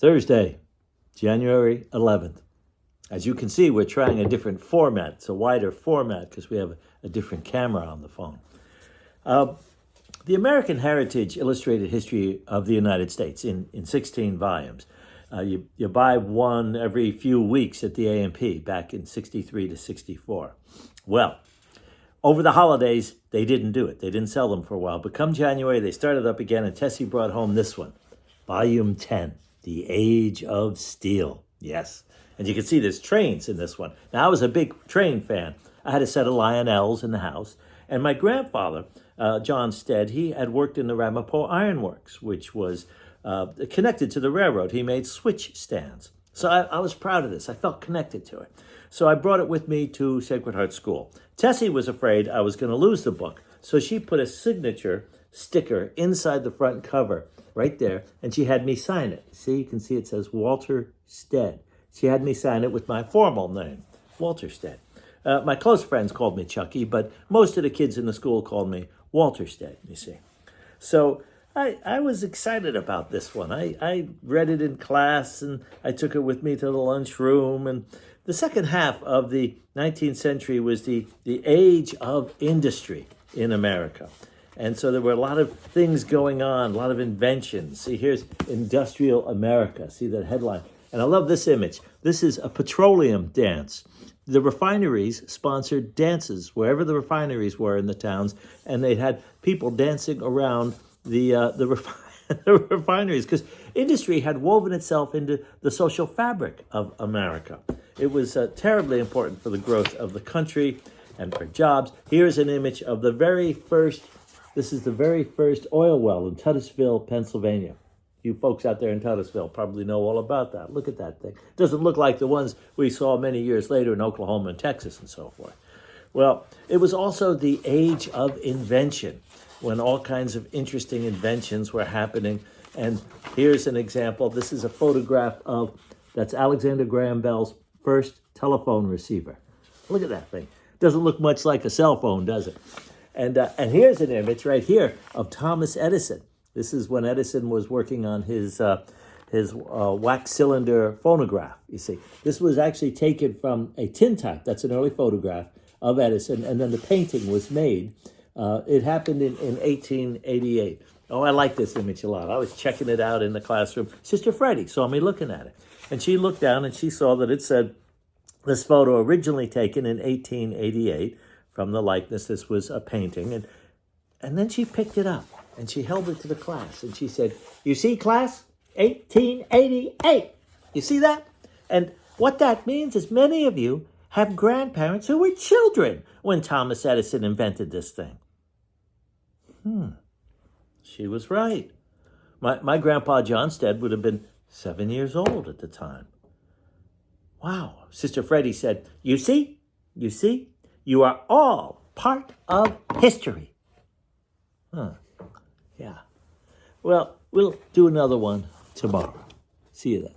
Thursday, January 11th. As you can see, we're trying a different format. It's a wider format because we have a different camera on the phone. The American Heritage Illustrated History of the United States in 16 volumes. You buy one every few weeks at the A&P back in 63 to 64. Well, over the holidays, they didn't do it. They didn't sell them for a while. But come January, they started up again, and Tessie brought home this one, Volume 10, The Age of Steel. Yes. And you can see there's trains in this one. Now, I was a big train fan. I had a set of Lionels in the house. And my grandfather, John Stead, he had worked in the Ramapo Iron Works, which was connected to the railroad. He made switch stands. So I was proud of this. I felt connected to it. So I brought it with me to Sacred Heart School. Tessie was afraid I was going to lose the book. So she put a signature sticker inside the front cover right there, and she had me sign it. See, you can see it says Walter Stead. She had me sign it with my formal name, Walter Stead. My close friends called me Chucky, but most of the kids in the school called me Walter Stead, you see. So I was excited about this one. I read it in class, and I took it with me to the lunchroom. And the second half of the 19th century was the age of industry in America. And so there were a lot of things going on, a lot of inventions. See, here's Industrial America. See that headline? And I love this image. This is a petroleum dance. The refineries sponsored dances wherever the refineries were in the towns, and they had people dancing around the refineries because industry had woven itself into the social fabric of America. It was terribly important for the growth of the country and for jobs. Here's an image of the very first, this is the very first oil well in Titusville, Pennsylvania. You folks out there in Titusville probably know all about that. Look at that thing. It doesn't look like the ones we saw many years later in Oklahoma and Texas and so forth. Well, it was also the age of invention when all kinds of interesting inventions were happening. And here's an example. This is a photograph that's Alexander Graham Bell's first telephone receiver. Look at that thing. Doesn't look much like a cell phone, does it? And here's an image right here of Thomas Edison. This is when Edison was working on his wax cylinder phonograph, you see. This was actually taken from a tintype. That's an early photograph of Edison, and then the painting was made. It happened in 1888. Oh, I like this image a lot. I was checking it out in the classroom. Sister Freddie saw me looking at it, and she looked down and she saw that it said, this photo originally taken in 1888 from the likeness. This was a painting, and then she picked it up. And she held it to the class, and she said, you see, class, 1888. You see that? And what that means is many of you have grandparents who were children when Thomas Edison invented this thing. She was right. My grandpa John Stead would have been 7 years old at the time. Wow. Sister Freddie said, you see, you are all part of history. Yeah. Well, we'll do another one tomorrow. See you then.